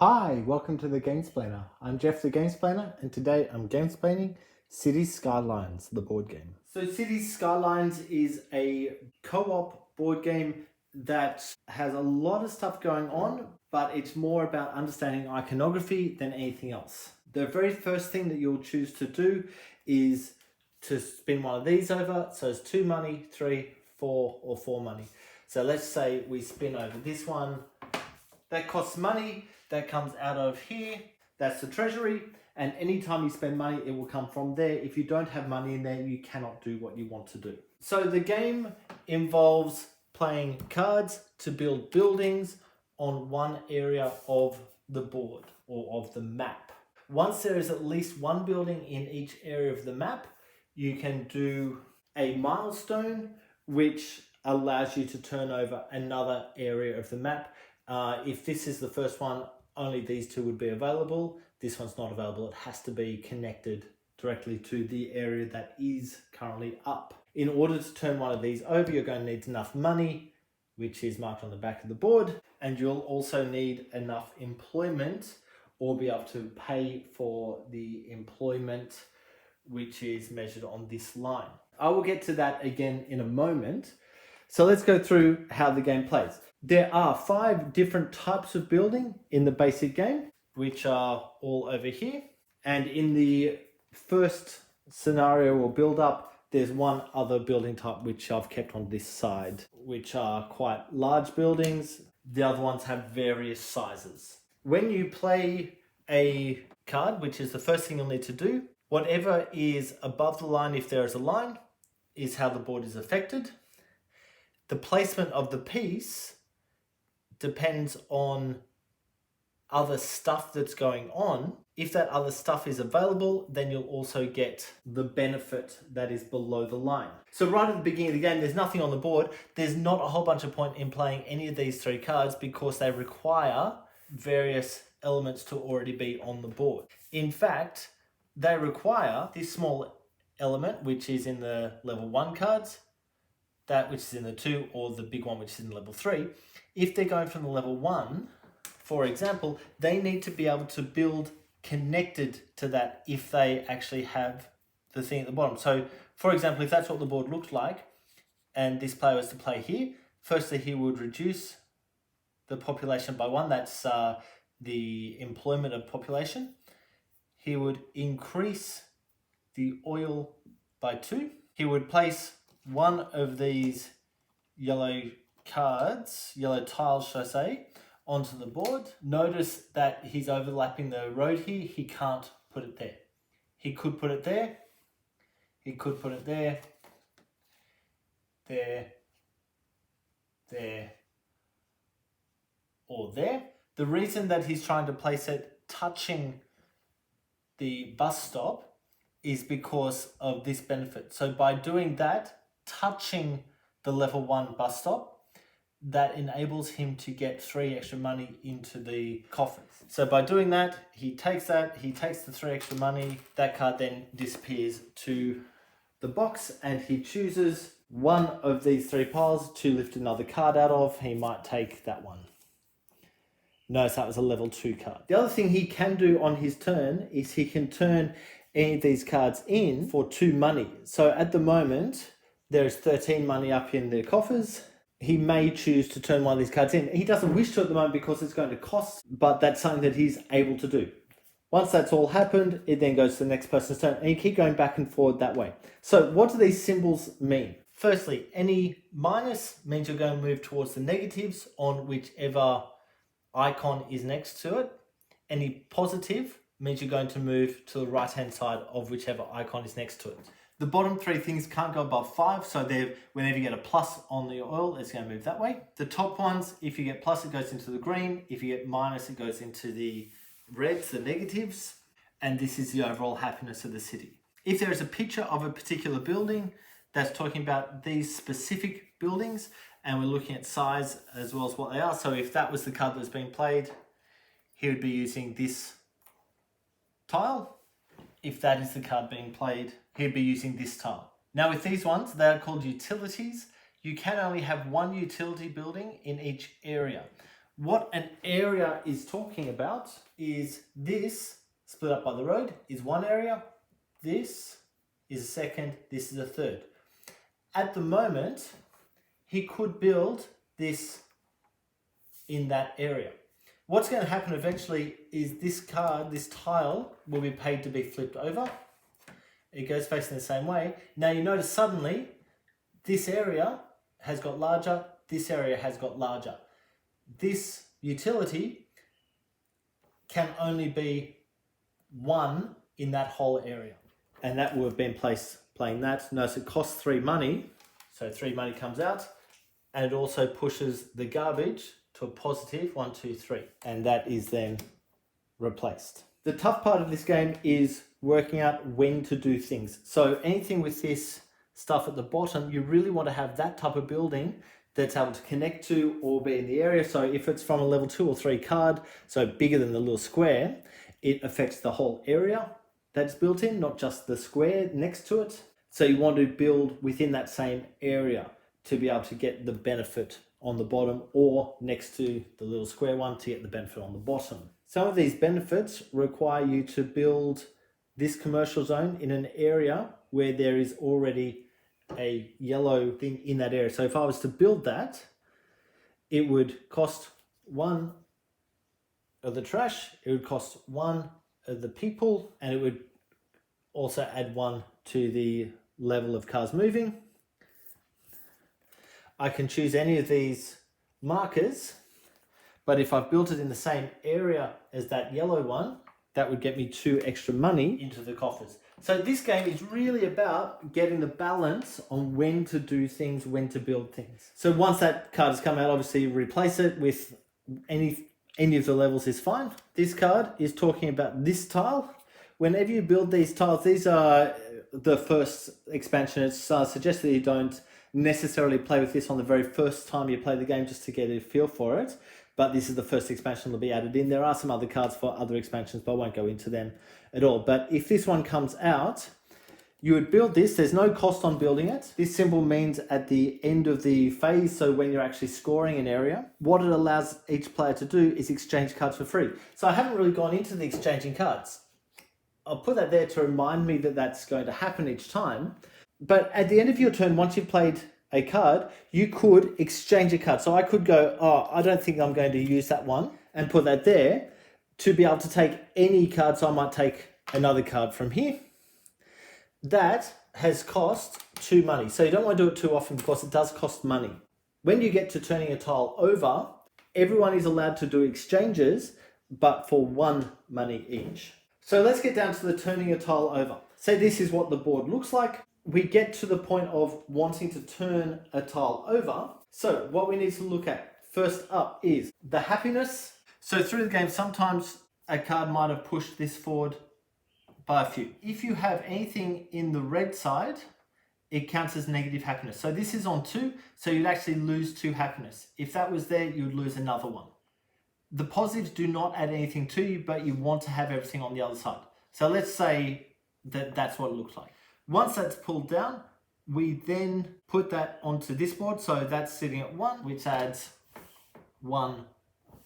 Hi, welcome to the Gamesplainer. I'm Jeff the Gamesplainer, and today I'm gamesplaining Cities Skylines, the board game. So Cities Skylines is a co-op board game that has a lot of stuff going on, but it's more about understanding iconography than anything else. The very first thing that you'll choose to do is to spin one of these over. So it's 2 money, 3, 4, or 4 money. So let's say we spin over this one. That costs money. That comes out of here. That's the treasury. And anytime you spend money, it will come from there. If you don't have money in there, you cannot do what you want to do. So the game involves playing cards to build buildings on one area of the board or of the map. Once there is at least one building in each area of the map, you can do a milestone, which allows you to turn over another area of the map. If this is the first one, only these two would be available. This one's not available. It has to be connected directly to the area that is currently up. In order to turn one of these over, you're going to need enough money, which is marked on the back of the board, and you'll also need enough employment or be able to pay for the employment, which is measured on this line. I will get to that again in a moment. So let's go through how the game plays. There are 5 different types of building in the basic game, which are all over here. And in the first scenario or build up, there's one other building type which I've kept on this side, which are quite large buildings. The other ones have various sizes. When you play a card, which is the first thing you'll need to do, whatever is above the line, if there is a line, is how the board is affected. The placement of the piece depends on other stuff that's going on. If that other stuff is available, then you'll also get the benefit that is below the line. So right at the beginning of the game, there's nothing on the board. There's not a whole bunch of point in playing any of these 3 cards because they require various elements to already be on the board. In fact, they require this small element, which is in the level 1 cards, that which is in the 2, or the big one which is in level 3. If they're going from the level 1, for example, they need to be able to build connected to that if they actually have the thing at the bottom. So for example, if that's what the board looked like and this player was to play here, firstly he would reduce the population by 1. That's the employment of population. He would increase the oil by 2. He would place one of these yellow cards, yellow tiles should I say, onto the board. Notice that he's overlapping the road here. He can't put it there. He could put it there. He could put it there. There. There. Or there. The reason that he's trying to place it touching the bus stop is because of this benefit. So by doing that, touching the level 1 bus stop, that enables him to get 3 extra money into the coffers. So by doing that, he takes the 3 extra money. That card then disappears to the box and he chooses one of these 3 piles to lift another card out of. He might take that one. Notice that was a level 2 card. The other thing he can do on his turn is he can turn any of these cards in for 2 money. So at the moment, there's 13 money up in the coffers. He may choose to turn one of these cards in. He doesn't wish to at the moment because it's going to cost, but that's something that he's able to do. Once that's all happened, it then goes to the next person's turn, and you keep going back and forward that way. So what do these symbols mean? Firstly, any minus means you're going to move towards the negatives on whichever icon is next to it. Any positive means you're going to move to the right-hand side of whichever icon is next to it. The bottom 3 things can't go above 5, so whenever you get a plus on the oil, it's going to move that way. The top ones, if you get plus, it goes into the green. If you get minus, it goes into the reds, the negatives. And this is the overall happiness of the city. If there is a picture of a particular building, that's talking about these specific buildings, and we're looking at size as well as what they are. So if that was the card that was being played, he would be using this tile. If that is the card being played, he'd be using this tile. Now with these ones, they are called utilities. You can only have 1 utility building in each area. What an area is talking about is this split up by the road is one area, this is a second, this is a third. At the moment, he could build this in that area. What's going to happen eventually is this card, this tile, will be paid to be flipped over. It goes facing the same way. Now you notice suddenly this area has got larger, this area has got larger. This utility can only be one in that whole area. And that would have been playing that. Notice it costs 3 money. So 3 money comes out. And it also pushes the garbage to a positive 1, 2, 3. And that is then replaced. The tough part of this game is working out when to do things. So anything with this stuff at the bottom, you really want to have that type of building that's able to connect to or be in the area. So if it's from a level 2 or 3 card, so bigger than the little square, it affects the whole area that's built in, not just the square next to it. So you want to build within that same area to be able to get the benefit on the bottom, or next to the little square one to get the benefit on the bottom. Some of these benefits require you to build this commercial zone in an area where there is already a yellow thing in that area. So if I was to build that, it would cost 1 of the trash, it would cost 1 of the people, and it would also add 1 to the level of cars moving. I can choose any of these markers, but if I've built it in the same area as that yellow one, that would get me 2 extra money into the coffers. So this game is really about getting the balance on when to do things, when to build things. So once that card has come out, obviously replace it with any of the levels is fine. This card is talking about this tile. Whenever you build these tiles, these are the first expansion. It's suggested that you don't necessarily play with this on the very first time you play the game, just to get a feel for it. But this is the first expansion that'll be added in. There are some other cards for other expansions, but I won't go into them at all. But if this one comes out, you would build this. There's no cost on building it. This symbol means at the end of the phase, so when you're actually scoring an area, what it allows each player to do is exchange cards for free. So I haven't really gone into the exchanging cards. I'll put that there to remind me that that's going to happen each time. But at the end of your turn, once you've played a card, you could exchange a card. So I could go, oh, I don't think I'm going to use that one, and put that there to be able to take any card. So I might take another card from here. That has cost 2 money. So you don't want to do it too often because it does cost money. When you get to turning a tile over, everyone is allowed to do exchanges, but for 1 money each. So let's get down to the turning a tile over. Say this is what the board looks like. We get to the point of wanting to turn a tile over. So what we need to look at first up is the happiness. So through the game, sometimes a card might have pushed this forward by a few. If you have anything in the red side, it counts as negative happiness. So this is on 2, so you'd actually lose 2 happiness. If that was there, you'd lose another 1. The positives do not add anything to you, but you want to have everything on the other side. So let's say that that's what it looks like. Once that's pulled down, we then put that onto this board. So that's sitting at 1, which adds 1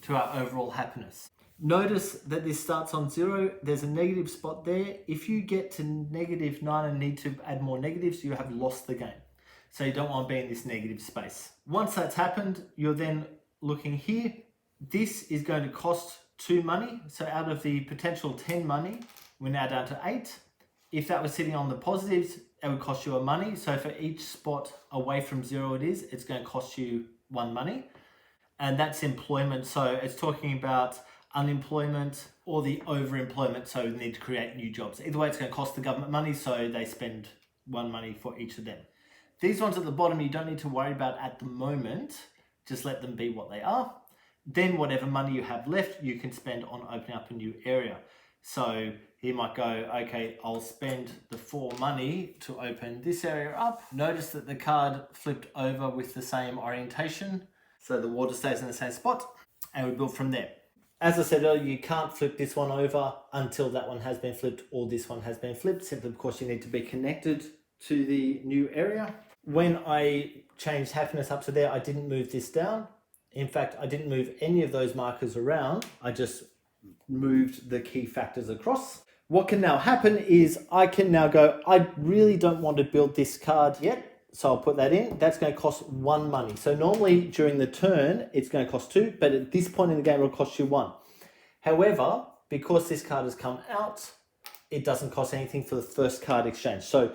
to our overall happiness. Notice that this starts on 0. There's a negative spot there. If you get to -9 and need to add more negatives, you have lost the game. So you don't want to be in this negative space. Once that's happened, you're then looking here. This is going to cost 2 money. So out of the potential 10 money, we're now down to 8. If that was sitting on the positives, it would cost you a money. So for each spot away from 0 it's going to cost you 1 money. And that's employment. So it's talking about unemployment or the overemployment. So we need to create new jobs. Either way, it's going to cost the government money. So they spend 1 money for each of them. These ones at the bottom, you don't need to worry about at the moment. Just let them be what they are. Then whatever money you have left, you can spend on opening up a new area. So he might go, okay, I'll spend the 4 money to open this area up. Notice that the card flipped over with the same orientation. So the water stays in the same spot, and we build from there. As I said earlier, you can't flip this one over until that one has been flipped or this one has been flipped, simply because you need to be connected to the new area. When I changed happiness up to there, I didn't move this down. In fact, I didn't move any of those markers around. I just moved the key factors across. What can now happen is I can now go, I really don't want to build this card yet, so I'll put that in. That's going to cost 1 money. So normally during the turn, it's going to cost 2, but at this point in the game, it'll cost you 1. However, because this card has come out, it doesn't cost anything for the first card exchange. So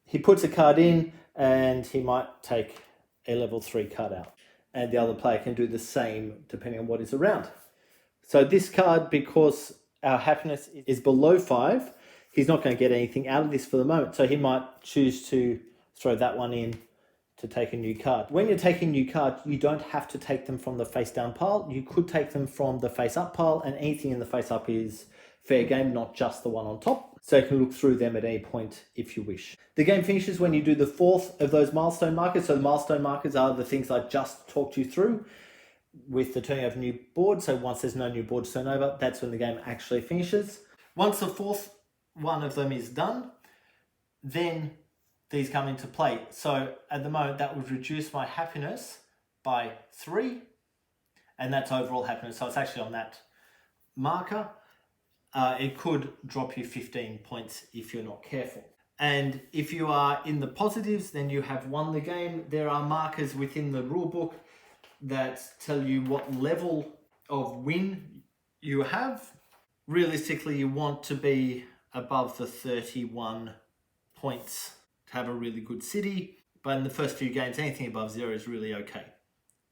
he puts a card in and he might take a level 3 card out. And the other player can do the same depending on what is around. So this card, because our happiness is below 5, he's not going to get anything out of this for the moment. So he might choose to throw that one in to take a new card. When you're taking a new card, you don't have to take them from the face down pile. You could take them from the face up pile, and anything in the face up is fair game, not just the one on top. So you can look through them at any point if you wish. The game finishes when you do the 4th of those milestone markers. So the milestone markers are the things I just talked you through with the turning over new board. So once there's no new board to turn over, that's when the game actually finishes. Once the 4th one of them is done, then these come into play. So at the moment, that would reduce my happiness by 3, and that's overall happiness. So it's actually on that marker. It could drop you 15 points if you're not careful. And if you are in the positives, then you have won the game. There are markers within the rulebook that tell you what level of win you have. Realistically, you want to be above the 31 points to have a really good city. But in the first few games, anything above 0 is really okay.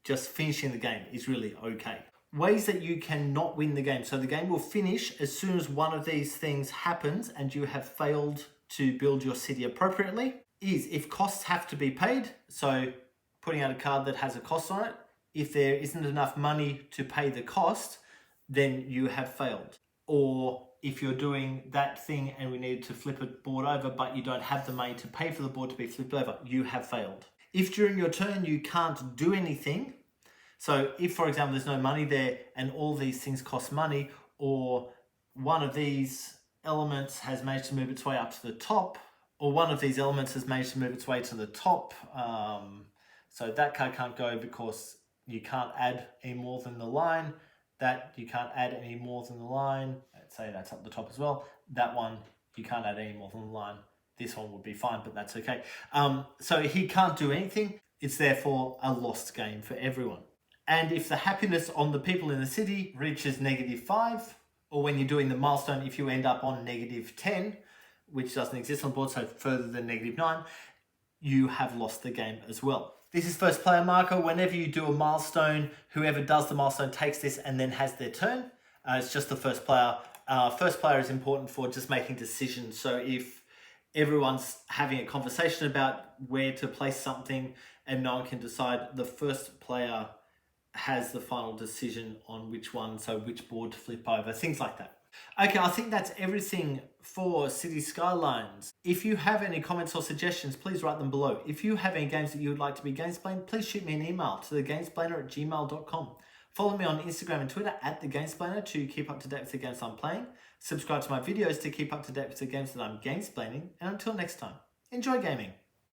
Just finishing the game is really okay. Ways that you cannot win the game. So the game will finish as soon as one of these things happens and you have failed to build your city appropriately, is if costs have to be paid. So putting out a card that has a cost on it. If there isn't enough money to pay the cost, then you have failed. Or if you're doing that thing and we need to flip a board over, but you don't have the money to pay for the board to be flipped over, you have failed. If during your turn you can't do anything, so if, for example, there's no money there and all these things cost money, or one of these elements has managed to move its way up to the top, or one of these elements has managed to move its way to the top, so that card can't go because you can't add any more than the line. That you can't add any more than the line. Let's say that's up the top as well. That one, you can't add any more than the line. This one would be fine, but that's okay. So he can't do anything. It's therefore a lost game for everyone. And if the happiness on the people in the city reaches -5, or when you're doing the milestone, if you end up on -10, which doesn't exist on board, so further than -9, you have lost the game as well. This is first player marker. Whenever you do a milestone, whoever does the milestone takes this and then has their turn. It's just the first player. First player is important for just making decisions. So if everyone's having a conversation about where to place something and no one can decide, the first player has the final decision on which one, so which board to flip over, things like that. Okay, I think that's everything for Cities Skylines. If you have any comments or suggestions, please write them below. If you have any games that you would like to be Gamesplained, please shoot me an email to thegamesplainer@gmail.com. Follow me on Instagram and Twitter @thegamesplainer to keep up to date with the games I'm playing. Subscribe to my videos to keep up to date with the games that I'm gamesplaining. And until next time, enjoy gaming.